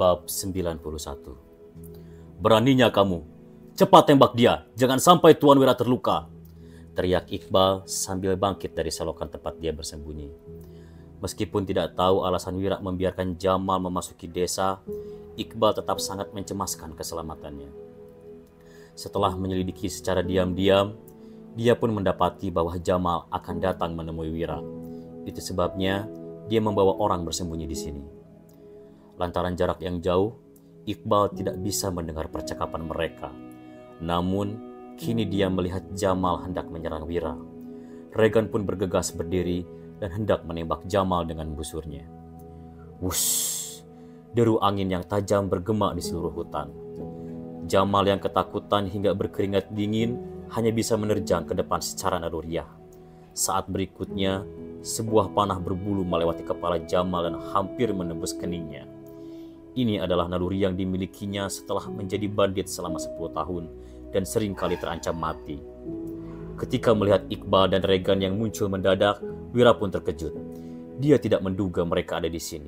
Bab 91. Beraninya kamu, cepat tembak dia, jangan sampai Tuan Wira terluka, teriak Iqbal sambil bangkit dari selokan tempat dia bersembunyi. Meskipun tidak tahu alasan Wira membiarkan Jamal memasuki desa, Iqbal tetap sangat mencemaskan keselamatannya. Setelah menyelidiki secara diam-diam, dia pun mendapati bahwa Jamal akan datang menemui Wira. Itu sebabnya dia membawa orang bersembunyi di sini. Lantaran jarak yang jauh, Iqbal tidak bisa mendengar percakapan mereka. Namun, kini dia melihat Jamal hendak menyerang Wira. Regan pun bergegas berdiri dan hendak menembak Jamal dengan busurnya. Wush! Deru angin yang tajam bergema di seluruh hutan. Jamal yang ketakutan hingga berkeringat dingin hanya bisa menerjang ke depan secara naluriah. Saat berikutnya, sebuah panah berbulu melewati kepala Jamal dan hampir menembus keningnya. Ini adalah naluri yang dimilikinya setelah menjadi bandit selama 10 tahun dan sering kali terancam mati. Ketika melihat Iqbal dan Regan yang muncul mendadak, Wira pun terkejut. Dia tidak menduga mereka ada di sini.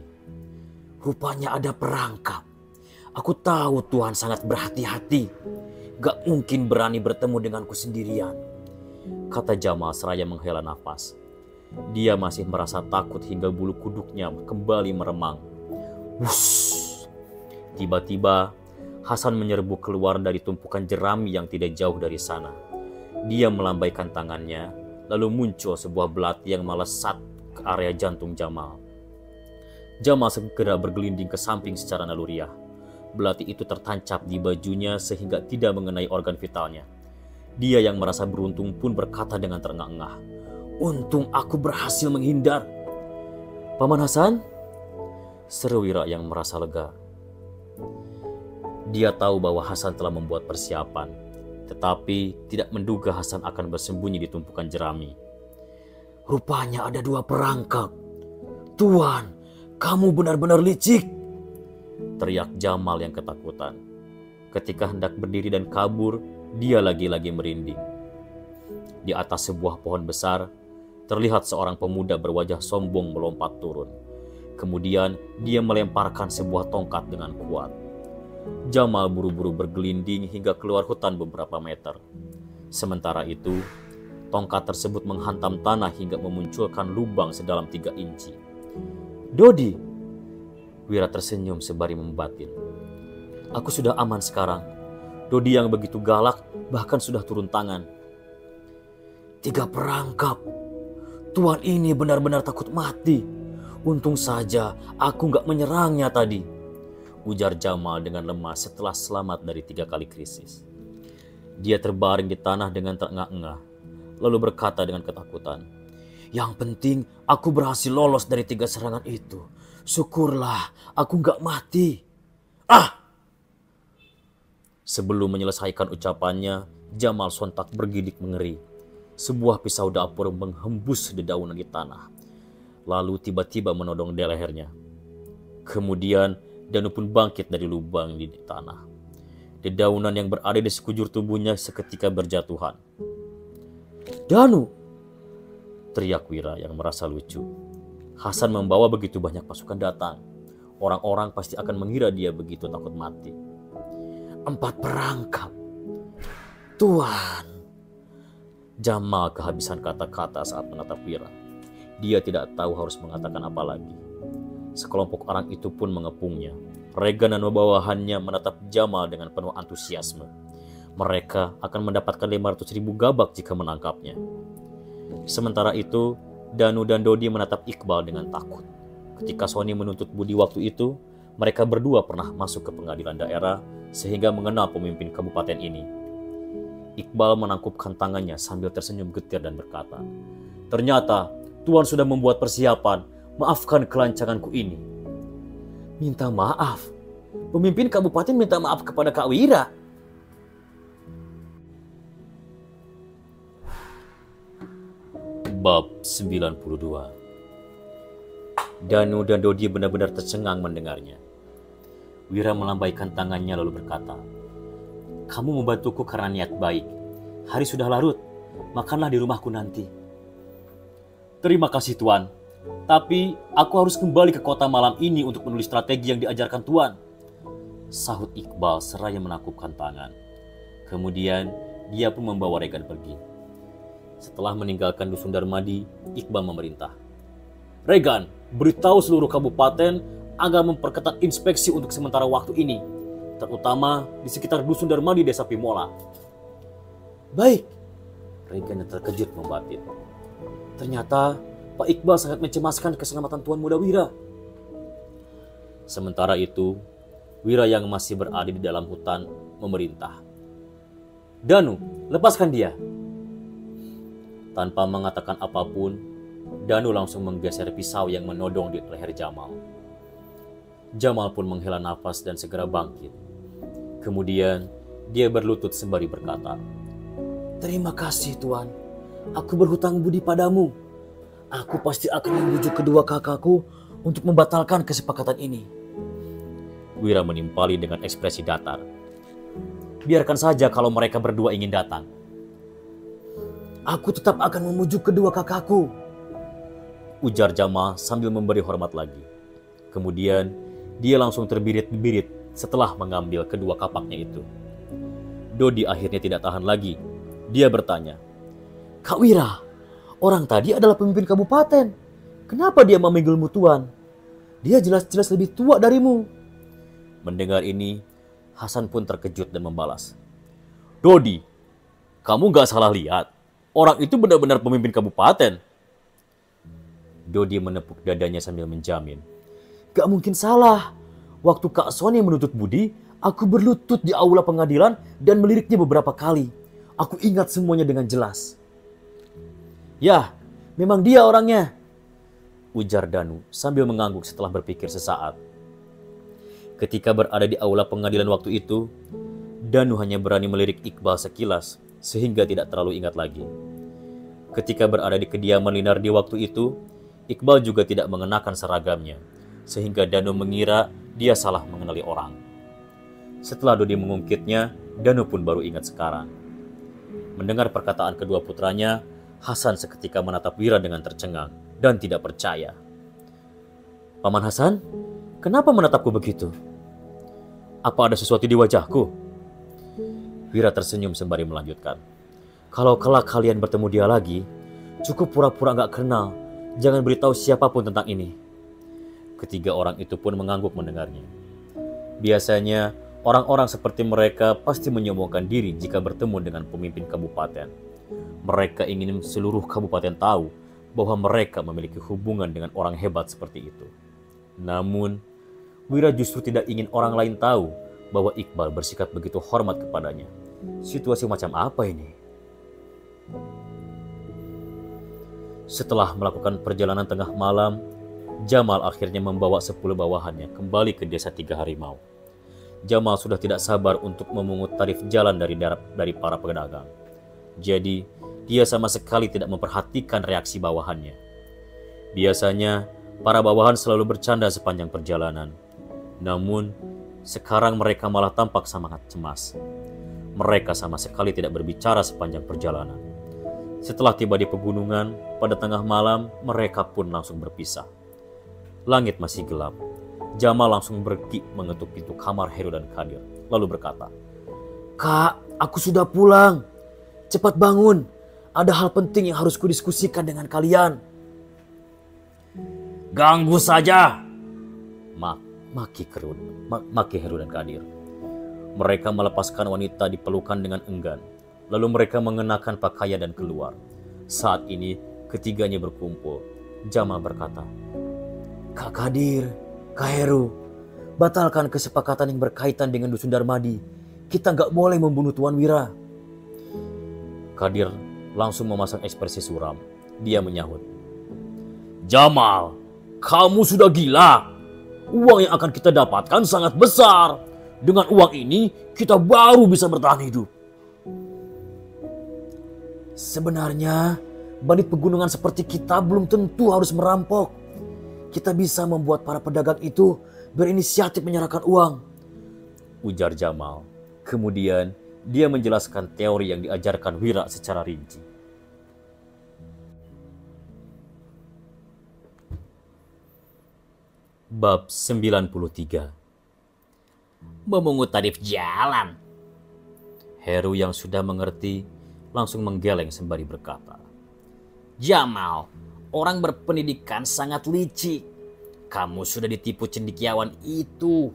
Rupanya ada perangkap. Aku tahu Tuhan sangat berhati-hati. Gak mungkin berani bertemu denganku sendirian, kata Jamal seraya menghela nafas. Dia masih merasa takut hingga bulu kuduknya kembali meremang. Wush! Tiba-tiba, Hasan menyerbu keluar dari tumpukan jerami yang tidak jauh dari sana. Dia melambaikan tangannya, lalu muncul sebuah belati yang melesat ke area jantung Jamal. Jamal segera bergelinding ke samping secara naluriah. Belati itu tertancap di bajunya sehingga tidak mengenai organ vitalnya. Dia yang merasa beruntung pun berkata dengan terengah-engah, "Untung aku berhasil menghindar." "Paman Hasan?" seru Wira yang merasa lega. Dia tahu bahwa Hasan telah membuat persiapan, tetapi tidak menduga Hasan akan bersembunyi di tumpukan jerami. "Rupanya ada 2 perangkap. Tuan, kamu benar-benar licik," teriak Jamal yang ketakutan. Ketika hendak berdiri dan kabur, dia lagi-lagi merinding. Di atas sebuah pohon besar, terlihat seorang pemuda berwajah sombong melompat turun. Kemudian dia melemparkan sebuah tongkat dengan kuat. Jamal buru-buru bergelinding hingga keluar hutan beberapa meter. Sementara itu, tongkat tersebut menghantam tanah hingga memunculkan lubang sedalam 3 inci. "Dodi!" Wira tersenyum sembari membatin. "Aku sudah aman sekarang. Dodi yang begitu galak bahkan sudah turun tangan." 3 perangkap. Tuan ini benar-benar takut mati. Untung saja aku gak menyerangnya tadi, ujar Jamal dengan lemah setelah selamat dari 3 kali krisis. Dia terbaring di tanah dengan terengah-engah, lalu berkata dengan ketakutan, "Yang penting aku berhasil lolos dari 3 serangan itu. Syukurlah aku gak mati." "Ah!" Sebelum menyelesaikan ucapannya, Jamal sontak bergidik mengeri. Sebuah pisau dapur menghembus dedaunan di tanah, lalu tiba-tiba menodong di lehernya. Kemudian Danu pun bangkit dari lubang di tanah. Dedaunan yang berada di sekujur tubuhnya seketika berjatuhan. "Danu!" teriak Wira yang merasa lucu. Hasan membawa begitu banyak pasukan datang. Orang-orang pasti akan mengira dia begitu takut mati. 4 perangkap. Tuan. Jamal kehabisan kata-kata saat menatap Wira. Dia tidak tahu harus mengatakan apa lagi. Sekelompok orang itu pun mengepungnya. Regan dan bawahannya menatap Jamal dengan penuh antusiasme. Mereka akan mendapatkan 500.000 gabak jika menangkapnya. Sementara itu, Danu dan Dodi menatap Iqbal dengan takut. Ketika Sony menuntut budi waktu itu, mereka berdua pernah masuk ke pengadilan daerah sehingga mengenal pemimpin kabupaten ini. Iqbal menangkupkan tangannya sambil tersenyum getir dan berkata, "Ternyata Tuan sudah membuat persiapan. Maafkan kelancanganku ini." "Minta maaf? Pemimpin kabupaten minta maaf kepada Kak Wira?" Bab 92. Danu dan Dodi benar-benar tercengang mendengarnya. Wira melambaikan tangannya lalu berkata, "Kamu membantuku karena niat baik. Hari sudah larut, makanlah di rumahku nanti." "Terima kasih Tuan. Tapi aku harus kembali ke kota malam ini untuk menulis strategi yang diajarkan Tuan. sahut Iqbal seraya menakupkan tangan. Kemudian dia pun membawa Regan pergi. Setelah meninggalkan Dusun Darmadi, Iqbal memerintah, "Regan, beritahu seluruh kabupaten agar memperketat inspeksi untuk sementara waktu ini, terutama di sekitar Dusun Darmadi Desa Pimola." "Baik." Regan yang terkejut membatin. Ternyata Pak Iqbal sangat mencemaskan keselamatan Tuan Muda Wira. Sementara itu, Wira yang masih berada di dalam hutan memerintah, "Danu, lepaskan dia." Tanpa mengatakan apapun, Danu langsung menggeser pisau yang menodong di leher Jamal. Jamal pun menghela nafas dan segera bangkit. Kemudian dia berlutut sembari berkata, "Terima kasih Tuan, aku berhutang budi padamu. Aku pasti akan membujuk kedua kakakku untuk membatalkan kesepakatan ini." Wira menimpali dengan ekspresi datar. "Biarkan saja kalau mereka berdua ingin datang." "Aku tetap akan memujuk kedua kakakku," ujar Jamal sambil memberi hormat lagi. Kemudian dia langsung terbirit-birit setelah mengambil kedua kapaknya itu. Dodi akhirnya tidak tahan lagi. Dia bertanya, "Kak Wira, orang tadi adalah pemimpin kabupaten. Kenapa dia memanggilmu Tuan? Dia jelas-jelas lebih tua darimu." Mendengar ini, Hasan pun terkejut dan membalas, "Dodi, kamu gak salah lihat. Orang itu benar-benar pemimpin kabupaten." Dodi menepuk dadanya sambil menjamin, "Gak mungkin salah. Waktu Kak Sony menuntut budi, aku berlutut di aula pengadilan dan meliriknya beberapa kali. Aku ingat semuanya dengan jelas." "Ya, memang dia orangnya," ujar Danu sambil mengangguk setelah berpikir sesaat. Ketika berada di aula pengadilan waktu itu, Danu hanya berani melirik Iqbal sekilas, sehingga tidak terlalu ingat lagi. Ketika berada di kediaman Linardi waktu itu, Iqbal juga tidak mengenakan seragamnya, sehingga Danu mengira dia salah mengenali orang. Setelah Dodi mengungkitnya, Danu pun baru ingat sekarang. Mendengar perkataan kedua putranya, Hasan seketika menatap Wira dengan tercengang dan tidak percaya. "Paman Hasan, kenapa menatapku begitu? Apa ada sesuatu di wajahku?" Wira tersenyum sembari melanjutkan, "Kalau kelak kalian bertemu dia lagi, cukup pura-pura gak kenal. Jangan beritahu siapapun tentang ini." Ketiga orang itu pun mengangguk mendengarnya. Biasanya, orang-orang seperti mereka pasti menyombongkan diri jika bertemu dengan pemimpin kabupaten. Mereka ingin seluruh kabupaten tahu bahwa mereka memiliki hubungan dengan orang hebat seperti itu. Namun, Wira justru tidak ingin orang lain tahu bahwa Iqbal bersikap begitu hormat kepadanya. Situasi macam apa ini? Setelah melakukan perjalanan tengah malam, Jamal akhirnya membawa 10 bawahannya kembali ke desa Tiga Harimau. Jamal sudah tidak sabar untuk memungut tarif jalan dari para pedagang. Jadi, dia sama sekali tidak memperhatikan reaksi bawahannya. Biasanya, para bawahan selalu bercanda sepanjang perjalanan. Namun, sekarang mereka malah tampak sangat cemas. Mereka sama sekali tidak berbicara sepanjang perjalanan. Setelah tiba di pegunungan, pada tengah malam, mereka pun langsung berpisah. Langit masih gelap. Jamal langsung pergi mengetuk pintu kamar Heru dan Kadir, lalu berkata, "Kak, aku sudah pulang. Cepat bangun. Ada hal penting yang harus kudiskusikan dengan kalian." "Ganggu saja," maki Heru dan Kadir. Mereka melepaskan wanita di pelukan dengan enggan. Lalu mereka mengenakan pakaian dan keluar. Saat ini ketiganya berkumpul. Jamal berkata, "Kak Kadir, Kak Heru, batalkan kesepakatan yang berkaitan dengan Dusun Darmadi. Kita gak boleh membunuh Tuan Wira." Kadir langsung memasang ekspresi suram. Dia menyahut, "Jamal, kamu sudah gila. Uang yang akan kita dapatkan sangat besar. Dengan uang ini, kita baru bisa bertahan hidup." "Sebenarnya, bandit pegunungan seperti kita belum tentu harus merampok. Kita bisa membuat para pedagang itu berinisiatif menyerahkan uang," ujar Jamal. Kemudian, dia menjelaskan teori yang diajarkan Wira secara rinci. Bab 93. Memungut tarif jalan. Heru yang sudah mengerti langsung menggeleng sembari berkata, Jamal, orang berpendidikan sangat licik. Kamu sudah ditipu cendekiawan itu.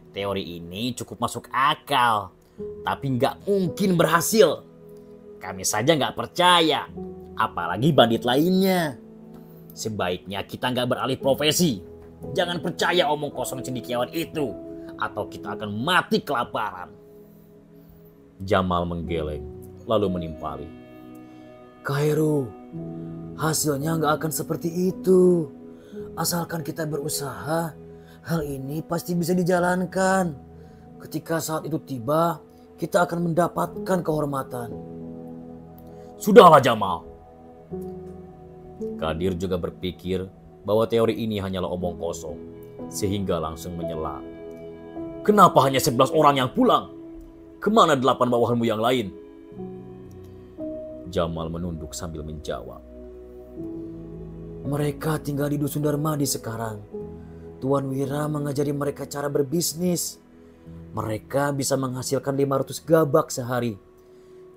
Teori ini cukup masuk akal, tapi nggak mungkin berhasil. Kami saja nggak percaya, apalagi bandit lainnya. Sebaiknya kita nggak beralih profesi. Jangan percaya omong kosong cendekiawan itu, atau kita akan mati kelaparan. Jamal menggeleng, lalu menimpali. Kak Heru, hasilnya nggak akan seperti itu. Asalkan kita berusaha, hal ini pasti bisa dijalankan. Ketika saat itu tiba, kita akan mendapatkan kehormatan. Sudahlah Jamal. Kadir juga berpikir bahwa teori ini hanyalah omong kosong, sehingga langsung menyela. Kenapa hanya 11 orang yang pulang? Kemana 8 bawahanmu yang lain? Jamal menunduk sambil menjawab. Mereka tinggal di Dusun Darmadi sekarang. Tuan Wira mengajari mereka cara berbisnis. Mereka bisa menghasilkan 500 gabak sehari.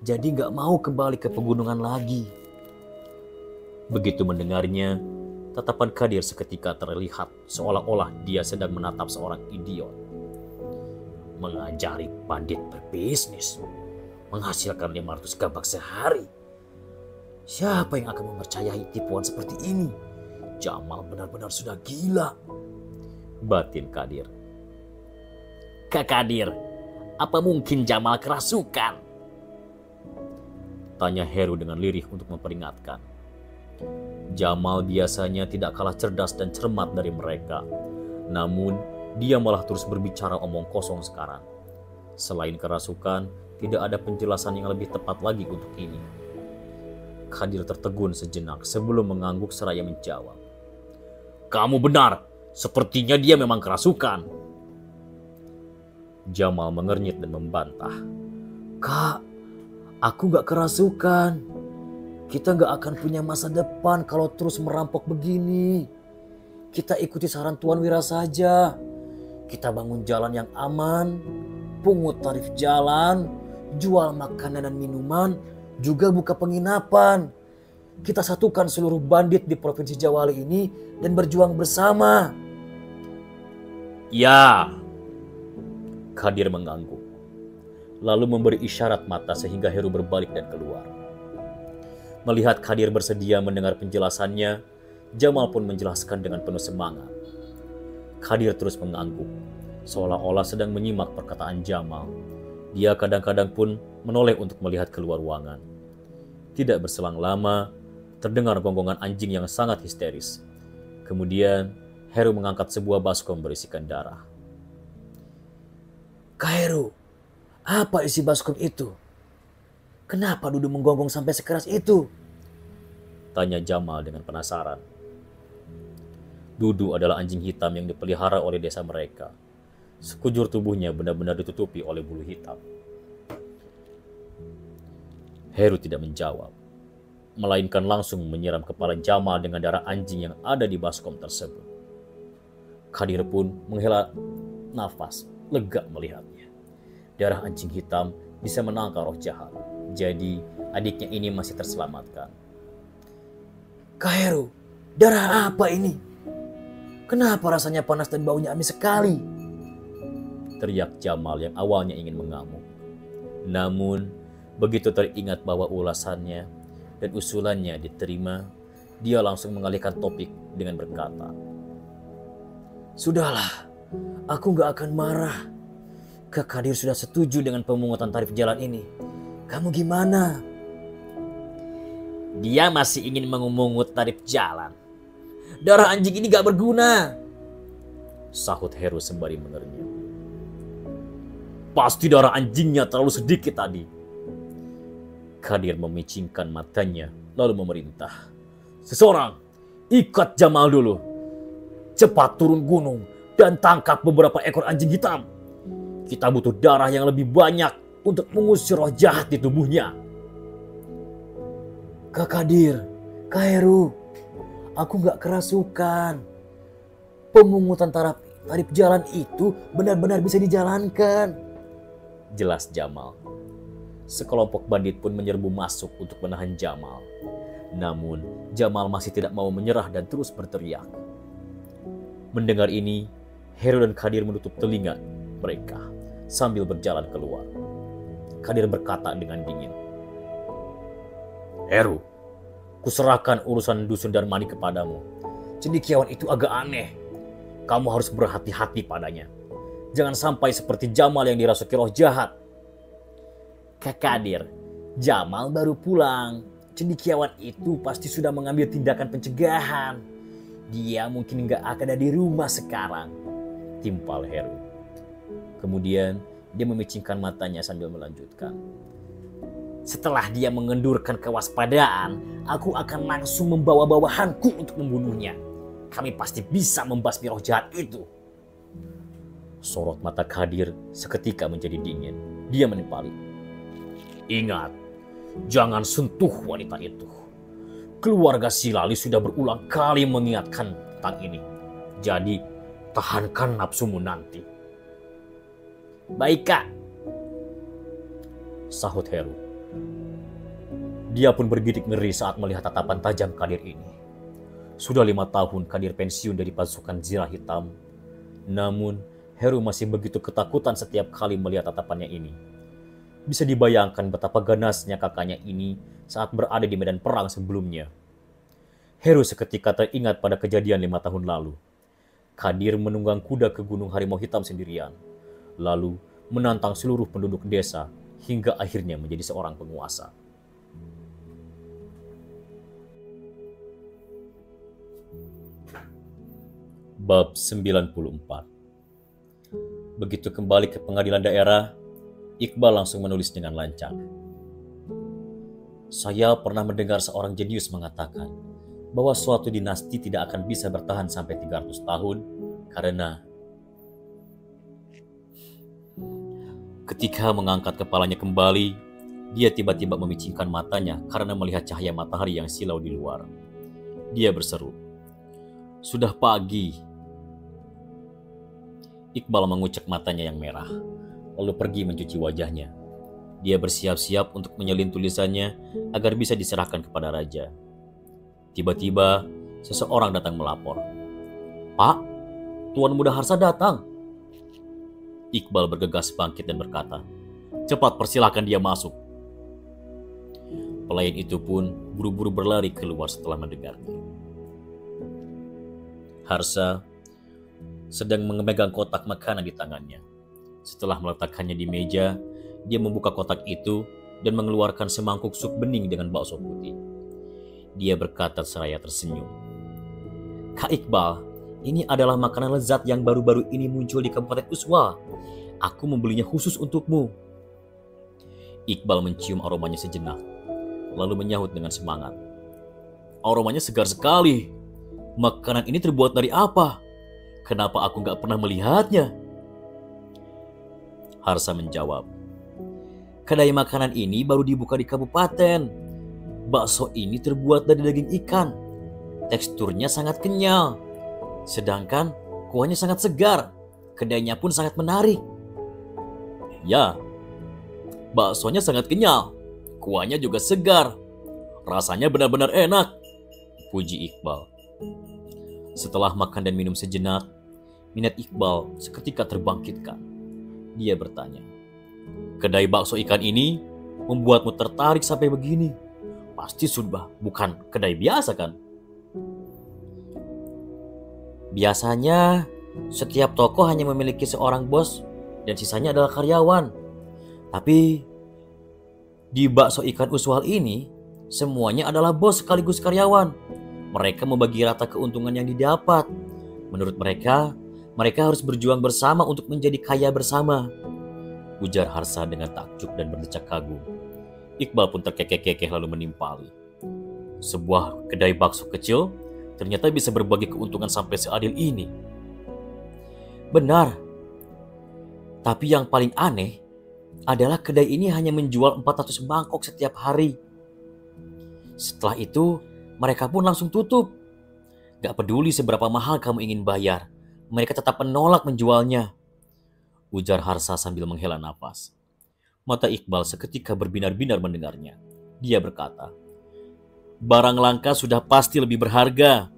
Jadi gak mau kembali ke pegunungan lagi. Begitu mendengarnya, tatapan Kadir seketika terlihat seolah-olah dia sedang menatap seorang idiot. Mengajari bandit berbisnis, menghasilkan 500 gabak sehari. Siapa yang akan mempercayai tipuan seperti ini? Jamal benar-benar sudah gila. Batin Kadir. Kak Kadir, apa mungkin Jamal kerasukan? Tanya Heru dengan lirih untuk memperingatkan. Jamal biasanya tidak kalah cerdas dan cermat dari mereka. Namun, dia malah terus berbicara omong kosong sekarang. Selain kerasukan, tidak ada penjelasan yang lebih tepat lagi untuk ini. Kadir tertegun sejenak sebelum mengangguk seraya menjawab. Kamu benar, sepertinya dia memang kerasukan. Jamal mengernyit dan membantah. Kak, aku gak kerasukan. Kita gak akan punya masa depan kalau terus merampok begini. Kita ikuti saran Tuan Wira saja. Kita bangun jalan yang aman, pungut tarif jalan, jual makanan dan minuman, juga buka penginapan. Kita satukan seluruh bandit di Provinsi Jawa ini dan berjuang bersama. Ya, Kadir mengangguk, lalu memberi isyarat mata sehingga Heru berbalik dan keluar. Melihat Kadir bersedia mendengar penjelasannya, Jamal pun menjelaskan dengan penuh semangat. Kadir terus mengangguk, seolah-olah sedang menyimak perkataan Jamal. Dia kadang-kadang pun menoleh untuk melihat keluar ruangan. Tidak berselang lama, terdengar gonggongan anjing yang sangat histeris. Kemudian, Heru mengangkat sebuah baskom berisikan darah. Kak Heru, apa isi baskom itu? Kenapa Dudu menggonggong sampai sekeras itu? Tanya Jamal dengan penasaran. Dudu adalah anjing hitam yang dipelihara oleh desa mereka. Sekujur tubuhnya benar-benar ditutupi oleh bulu hitam. Heru tidak menjawab, melainkan langsung menyiram kepala Jamal dengan darah anjing yang ada di baskom tersebut. Kadir pun menghela nafas lega melihatnya. Darah anjing hitam bisa menangkal roh jahat. Jadi adiknya ini masih terselamatkan. Kak Heru, darah apa ini? Kenapa rasanya panas dan baunya amis sekali? Teriak Jamal yang awalnya ingin mengamuk. Namun, begitu teringat bahwa ulasannya dan usulannya diterima, dia langsung mengalihkan topik dengan berkata, Sudahlah, aku gak akan marah. Kak Kadir sudah setuju dengan pemungutan tarif jalan ini. Kamu gimana? Dia masih ingin memungut tarif jalan. Darah anjing ini gak berguna, sahut Heru sembari mengernyit. Pasti darah anjingnya terlalu sedikit tadi. Kadir memicingkan matanya lalu memerintah. Seseorang, ikat Jamal dulu. Cepat turun gunung dan tangkap beberapa ekor anjing hitam. Kita butuh darah yang lebih banyak untuk mengusir roh jahat di tubuhnya. Kak Kadir, Kak Heru, aku gak kerasukan. Pemungutan tarif jalan itu benar-benar bisa dijalankan. Jelas Jamal. Sekelompok bandit pun menyerbu masuk untuk menahan Jamal. Namun, Jamal masih tidak mau menyerah dan terus berteriak. Mendengar ini, Heru dan Kadir menutup telinga mereka sambil berjalan keluar. Kadir berkata dengan dingin, "Heru, kuserahkan urusan dusun Darmani kepadamu. Cendekiawan itu agak aneh. Kamu harus berhati-hati padanya. Jangan sampai seperti Jamal yang dirasuki roh jahat." Kak Kadir, Jamal baru pulang. Cendekiawan itu pasti sudah mengambil tindakan pencegahan. Dia mungkin nggak akan ada di rumah sekarang, timpal Heru. Kemudian dia memicingkan matanya sambil melanjutkan. "Setelah dia mengendurkan kewaspadaan, aku akan langsung membawa bawahanku untuk membunuhnya. Kami pasti bisa membasmi roh jahat itu." Sorot mata Kadir seketika menjadi dingin. Dia menimpali, "Ingat, jangan sentuh wanita itu. Keluarga Silali sudah berulang kali mengingatkan tentang ini. Jadi, tahankan nafsumu nanti." "Baik, Kak," sahut Heru. Dia pun bergidik ngeri saat melihat tatapan tajam Kadir ini. Sudah 5 tahun Kadir pensiun dari pasukan Zirah Hitam. Namun, Heru masih begitu ketakutan setiap kali melihat tatapannya ini. Bisa dibayangkan betapa ganasnya kakaknya ini saat berada di medan perang sebelumnya. Heru seketika teringat pada kejadian 5 tahun lalu. Kadir menunggang kuda ke Gunung Harimau Hitam sendirian, lalu menantang seluruh penduduk desa hingga akhirnya menjadi seorang penguasa. Bab 94. Begitu kembali ke pengadilan daerah, Iqbal langsung menulis dengan lancar. "Saya pernah mendengar seorang jenius mengatakan bahwa suatu dinasti tidak akan bisa bertahan sampai 300 tahun karena..." Ketika mengangkat kepalanya kembali, dia tiba-tiba memicingkan matanya karena melihat cahaya matahari yang silau di luar. Dia berseru, "Sudah pagi." Iqbal mengucek matanya yang merah, lalu pergi mencuci wajahnya. Dia bersiap-siap untuk menyelin tulisannya agar bisa diserahkan kepada raja. Tiba-tiba, seseorang datang melapor. "Pak, Tuan Muda Harsa datang." Iqbal bergegas bangkit dan berkata, "Cepat persilahkan dia masuk." Pelayan itu pun buru-buru berlari keluar setelah mendengarnya. Harsa sedang memegang kotak makanan di tangannya. Setelah meletakkannya di meja, dia membuka kotak itu dan mengeluarkan semangkuk sup bening dengan bakso putih. Dia berkata seraya tersenyum, "Kak Iqbal, ini adalah makanan lezat yang baru-baru ini muncul di Kabupaten Uswal. Aku membelinya khusus untukmu." Iqbal mencium aromanya sejenak, lalu menyahut dengan semangat, "Aromanya segar sekali. Makanan ini terbuat dari apa? Kenapa aku nggak pernah melihatnya?" Harsa menjawab, "Kedai makanan ini baru dibuka di kabupaten. Bakso ini terbuat dari daging ikan. Teksturnya sangat kenyal. Sedangkan kuahnya sangat segar. Kedainya pun sangat menarik." "Ya, baksonya sangat kenyal. Kuahnya juga segar. Rasanya benar-benar enak," puji Iqbal. Setelah makan dan minum sejenak, minat Iqbal seketika terbangkitkan. Dia bertanya, "Kedai bakso ikan ini membuatmu tertarik sampai begini? Pasti sudah bukan kedai biasa kan?" "Biasanya setiap toko hanya memiliki seorang bos dan sisanya adalah karyawan. Tapi di bakso ikan Uswal ini semuanya adalah bos sekaligus karyawan. Mereka membagi rata keuntungan yang didapat. Menurut mereka, mereka harus berjuang bersama untuk menjadi kaya bersama," ujar Harsa dengan takjub dan berdecak kagum. Iqbal pun terkekeh-kekeh lalu menimpali. Sebuah kedai bakso kecil ternyata bisa berbagi keuntungan sampai seadil ini. "Benar. Tapi yang paling aneh adalah kedai ini hanya menjual 400 mangkok setiap hari. Setelah itu, mereka pun langsung tutup. Gak peduli seberapa mahal kamu ingin bayar, mereka tetap menolak menjualnya, ujar Harsa sambil menghela nafas. Mata Iqbal seketika berbinar-binar mendengarnya. Dia berkata, barang langka sudah pasti lebih berharga.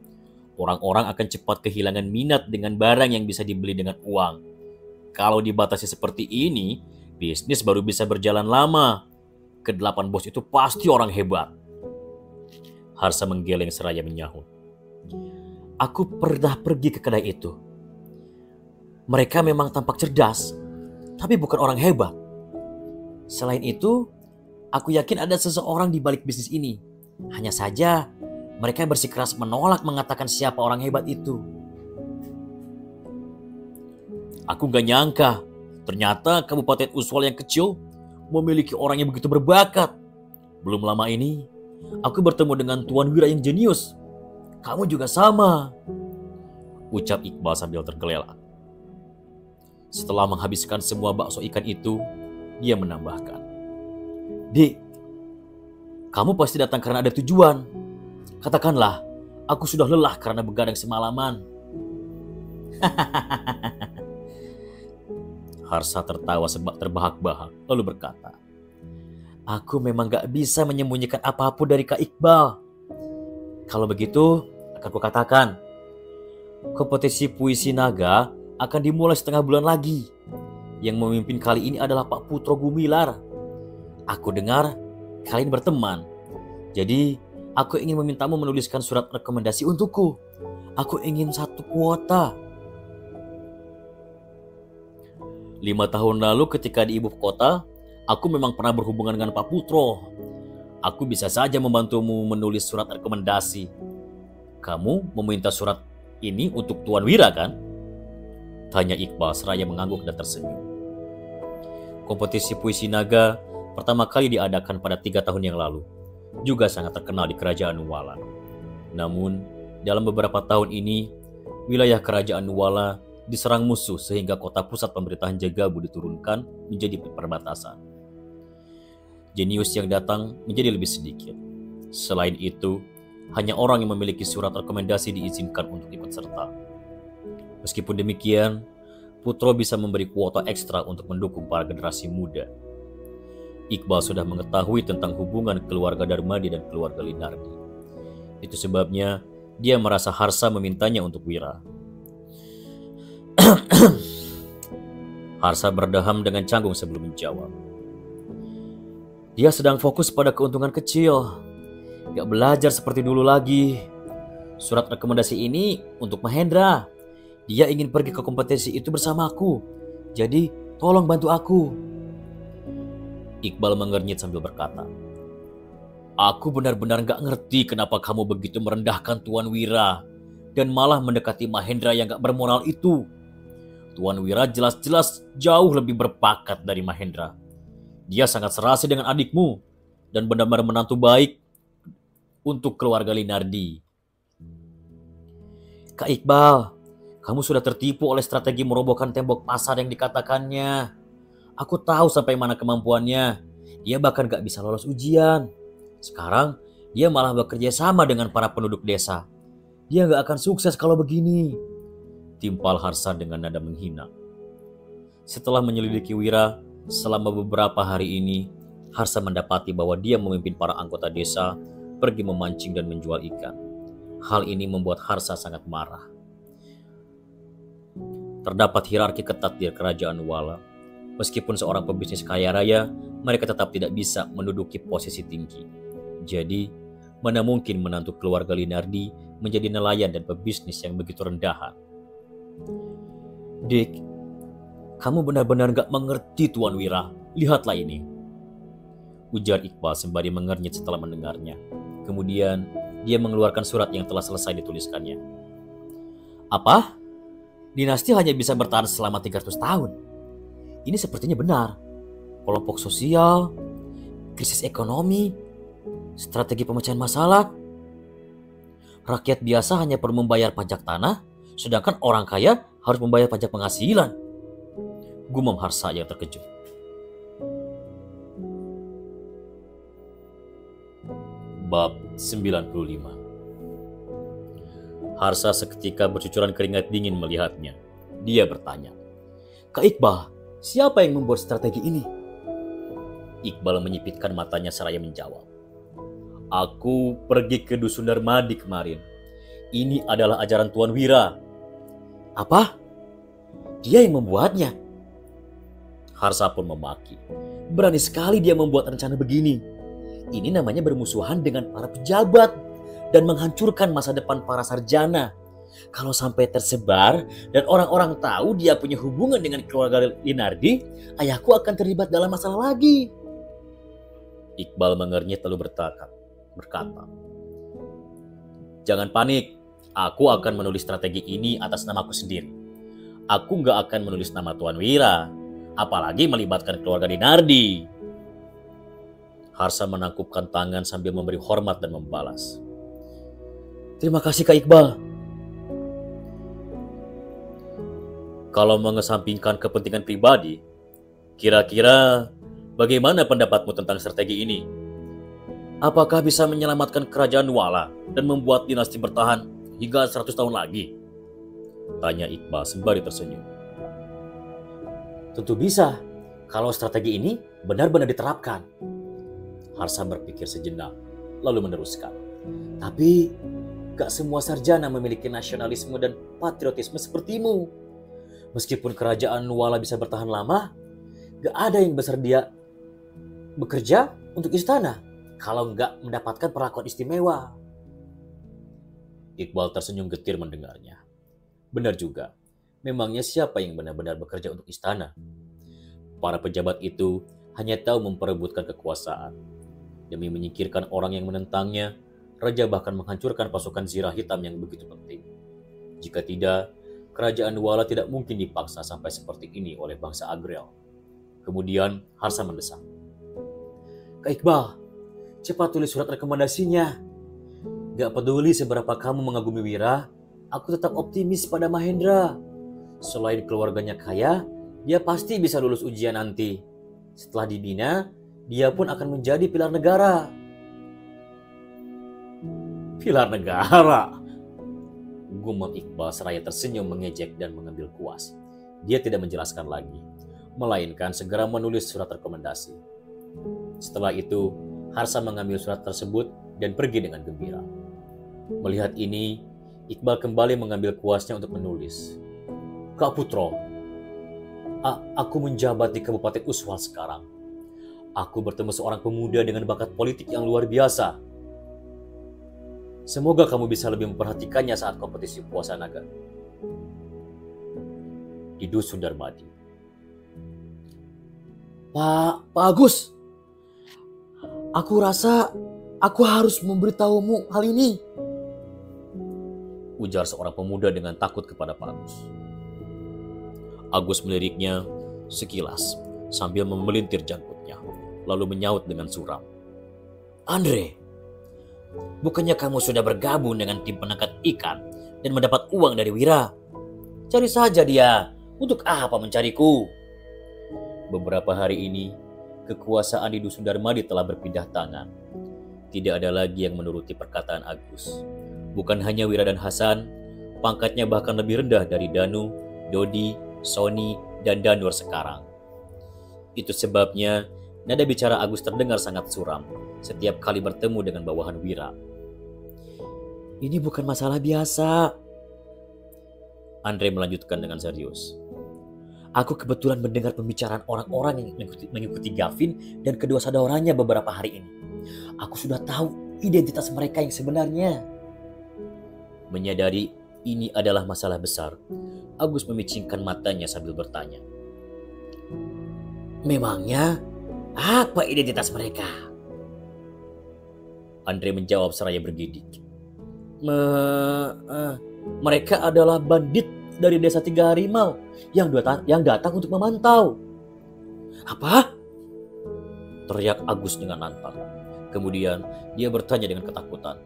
Orang-orang akan cepat kehilangan minat dengan barang yang bisa dibeli dengan uang. Kalau dibatasi seperti ini, bisnis baru bisa berjalan lama. Kedelapan bos itu pasti orang hebat. Harsa menggeleng seraya menyahut. Aku pernah pergi ke kedai itu. Mereka memang tampak cerdas, tapi bukan orang hebat. Selain itu, aku yakin ada seseorang di balik bisnis ini. Hanya saja, mereka bersikeras menolak mengatakan siapa orang hebat itu. Aku gak nyangka, ternyata Kabupaten Uswal yang kecil memiliki orang yang begitu berbakat. Belum lama ini, aku bertemu dengan Tuan Wira yang jenius. Kamu juga sama, ucap Iqbal sambil tergelelak. Setelah menghabiskan semua bakso ikan itu, dia menambahkan, Dik, kamu pasti datang karena ada tujuan. Katakanlah, aku sudah lelah karena begadang semalaman. Harsa tertawa terbahak-bahak lalu berkata, aku memang gak bisa menyembunyikan apapun dari Kak Iqbal. Kalau begitu, akan kukatakan, kompetisi puisi naga akan dimulai setengah bulan lagi. Yang memimpin kali ini adalah Pak Putro Gumilar. Aku dengar kalian berteman. Jadi, aku ingin memintamu menuliskan surat rekomendasi untukku. Aku ingin 1 kuota. 5 tahun lalu ketika di ibu kota, aku memang pernah berhubungan dengan Pak Putro. Aku bisa saja membantumu menulis surat rekomendasi. Kamu meminta surat ini untuk Tuan Wira kan? Tanya Iqbal seraya mengangguk dan tersenyum. Kompetisi puisi naga pertama kali diadakan pada 3 tahun yang lalu. Juga sangat terkenal di Kerajaan Nuwala. Namun, dalam beberapa tahun ini, wilayah Kerajaan Nuwala diserang musuh sehingga kota pusat pemerintahan Jagabu diturunkan menjadi perbatasan. Jenius yang datang menjadi lebih sedikit. Selain itu, hanya orang yang memiliki surat rekomendasi diizinkan untuk ikut serta. Meskipun demikian, Putro bisa memberi kuota ekstra untuk mendukung para generasi muda. Iqbal sudah mengetahui tentang hubungan keluarga Darmadi dan keluarga Linardi. Itu sebabnya dia merasa Harsa memintanya untuk Wira. Harsa berdaham dengan canggung sebelum menjawab. Dia sedang fokus pada keuntungan kecil. Gak belajar seperti dulu lagi. Surat rekomendasi ini untuk Mahendra. Dia ingin pergi ke kompetisi itu bersamaku. Jadi tolong bantu aku. Iqbal mengernyit sambil berkata, aku benar-benar gak ngerti kenapa kamu begitu merendahkan Tuan Wira dan malah mendekati Mahendra yang gak bermoral itu. Tuan Wira jelas-jelas jauh lebih berbakat dari Mahendra. Dia sangat serasi dengan adikmu dan benar-benar menantu baik untuk keluarga Linardi. Kak Iqbal, kamu sudah tertipu oleh strategi merobohkan tembok pasar yang dikatakannya. Aku tahu sampai mana kemampuannya. Dia bahkan gak bisa lolos ujian. Sekarang, dia malah bekerja sama dengan para penduduk desa. Dia gak akan sukses kalau begini. Timpal Harsa dengan nada menghina. Setelah menyelidiki Wira, selama beberapa hari ini, Harsa mendapati bahwa dia memimpin para anggota desa pergi memancing dan menjual ikan. Hal ini membuat Harsa sangat marah. Terdapat hierarki ketat di Kerajaan Nuwala. Meskipun seorang pebisnis kaya raya, mereka tetap tidak bisa menduduki posisi tinggi. Jadi, mana mungkin menantu keluarga Linardi menjadi nelayan dan pebisnis yang begitu rendahan. Dik, kamu benar-benar gak mengerti Tuan Wira. Lihatlah ini. Ujar Iqbal sembari mengernyit setelah mendengarnya. Kemudian, dia mengeluarkan surat yang telah selesai dituliskannya. Apa? Dinasti hanya bisa bertahan selama 300 tahun. Ini sepertinya benar. Kelompok sosial, krisis ekonomi, strategi pemecahan masalah. Rakyat biasa hanya perlu membayar pajak tanah, sedangkan orang kaya harus membayar pajak penghasilan. Gumam Harsa yang terkejut. Bab 95. Harsa seketika bercucuran keringat dingin melihatnya. Dia bertanya, "Kak Iqbal, siapa yang membuat strategi ini?" Iqbal menyipitkan matanya seraya menjawab, "Aku pergi ke Dusun Darmadi kemarin. Ini adalah ajaran Tuan Wira." "Apa? Dia yang membuatnya?" Harsa pun memaki. "Berani sekali dia membuat rencana begini. Ini namanya bermusuhan dengan para pejabat dan menghancurkan masa depan para sarjana. Kalau sampai tersebar dan orang-orang tahu dia punya hubungan dengan keluarga Linardi, ayahku akan terlibat dalam masalah lagi." Iqbal mengernyit lalu berkata, "Jangan panik, aku akan menulis strategi ini atas namaku sendiri. Aku nggak akan menulis nama Tuan Wira, apalagi melibatkan keluarga Linardi." Harsa menangkupkan tangan sambil memberi hormat dan membalas, "Terima kasih Kak Iqbal." Kalau mengesampingkan kepentingan pribadi, kira-kira bagaimana pendapatmu tentang strategi ini? Apakah bisa menyelamatkan kerajaan Nuala dan membuat dinasti bertahan hingga 100 tahun lagi? Tanya Iqbal sembari tersenyum. "Tentu bisa, kalau strategi ini benar-benar diterapkan." Harsa berpikir sejenak, lalu meneruskan, "Tapi gak semua sarjana memiliki nasionalisme dan patriotisme sepertimu. Meskipun kerajaan Nuala bisa bertahan lama, gak ada yang bersedia bekerja untuk istana kalau gak mendapatkan perlakuan istimewa." Iqbal tersenyum getir mendengarnya. Benar juga, memangnya siapa yang benar-benar bekerja untuk istana? Para pejabat itu hanya tahu memperebutkan kekuasaan. Demi menyingkirkan orang yang menentangnya, raja bahkan menghancurkan pasukan Zirah Hitam yang begitu penting. Jika tidak, kerajaan Nuala tidak mungkin dipaksa sampai seperti ini oleh bangsa Agrel. Kemudian Harsa mendesak, "Kak Iqbal, cepat tulis surat rekomendasinya. Gak peduli seberapa kamu mengagumi Wira, aku tetap optimis pada Mahendra. Selain keluarganya kaya, dia pasti bisa lulus ujian nanti. Setelah dibina, dia pun akan menjadi pilar negara." "Pilar negara?" gumam Iqbal seraya tersenyum mengejek dan mengambil kuas. Dia tidak menjelaskan lagi, melainkan segera menulis surat rekomendasi. Setelah itu, Harsa mengambil surat tersebut dan pergi dengan gembira. Melihat ini, Iqbal kembali mengambil kuasnya untuk menulis. "Kak Putro, aku menjabat di Kabupaten Uswal sekarang. Aku bertemu seorang pemuda dengan bakat politik yang luar biasa. Semoga kamu bisa lebih memperhatikannya saat kompetisi puasa naga." Di Dusun Darmadi. Pak Agus, aku rasa aku harus memberitahumu hal ini," ujar seorang pemuda dengan takut kepada Pak Agus. Agus meliriknya sekilas sambil memelintir janggutnya, lalu menyaut dengan suram, "Andre, bukannya kamu sudah bergabung dengan tim penangkap ikan dan mendapat uang dari Wira? Cari saja dia, untuk apa mencariku?" Beberapa hari ini, kekuasaan di Dusun Darmadi telah berpindah tangan. Tidak ada lagi yang menuruti perkataan Agus. Bukan hanya Wira dan Hasan, pangkatnya bahkan lebih rendah dari Danu, Dodi, Sony, dan Danur sekarang. Itu sebabnya nada bicara Agus terdengar sangat suram setiap kali bertemu dengan bawahan Wira. "Ini bukan masalah biasa," Andre melanjutkan dengan serius. "Aku kebetulan mendengar pembicaraan orang-orang yang mengikuti Gavin dan kedua saudaranya beberapa hari ini. Aku sudah tahu identitas mereka yang sebenarnya." Menyadari ini adalah masalah besar, Agus memicingkan matanya sambil bertanya, "Memangnya apa identitas mereka?" Andre menjawab seraya bergidik, "Mereka adalah bandit dari desa Tiga Harimau yang datang untuk memantau." "Apa?" teriak Agus dengan lantang. Kemudian dia bertanya dengan ketakutan,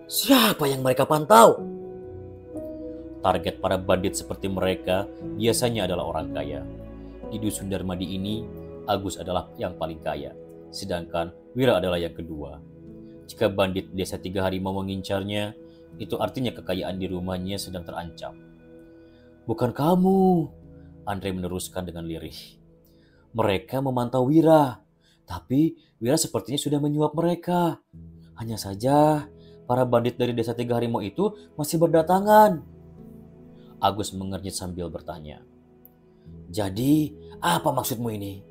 "Siapa yang mereka pantau?" Target para bandit seperti mereka biasanya adalah orang kaya. Di Dusun Darmadi ini, Agus adalah yang paling kaya, sedangkan Wira adalah yang kedua. Jika bandit desa Tiga Harimau mengincarnya, itu artinya kekayaan di rumahnya sedang terancam. Bukan kamu, Andre meneruskan dengan lirih. Mereka memantau Wira, tapi Wira sepertinya sudah menyuap mereka. Hanya saja, para bandit dari desa Tiga Harimau itu masih berdatangan. Agus mengernyit sambil bertanya. Jadi, apa maksudmu ini?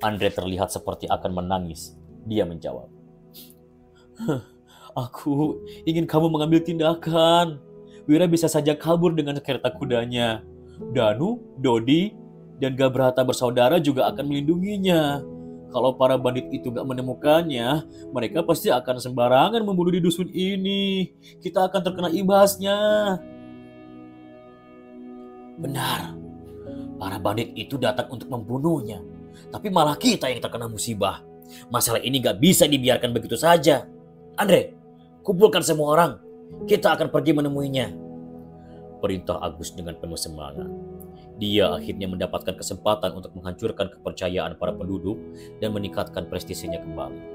Andre terlihat seperti akan menangis. Dia menjawab. Aku ingin kamu mengambil tindakan. Wira bisa saja kabur dengan kereta kudanya. Danu, Dodi, dan Gabrata bersaudara juga akan melindunginya. Kalau para bandit itu gak menemukannya, mereka pasti akan sembarangan membunuh di dusun ini. Kita akan terkena imbasnya. Benar, para bandit itu datang untuk membunuhnya. Tapi malah kita yang terkena musibah. Masalah ini gak bisa dibiarkan begitu saja. Andre, kumpulkan semua orang. Kita akan pergi menemuinya. Perintah Agus dengan penuh semangat. Dia akhirnya mendapatkan kesempatan untuk menghancurkan kepercayaan para penduduk dan meningkatkan prestisinya kembali.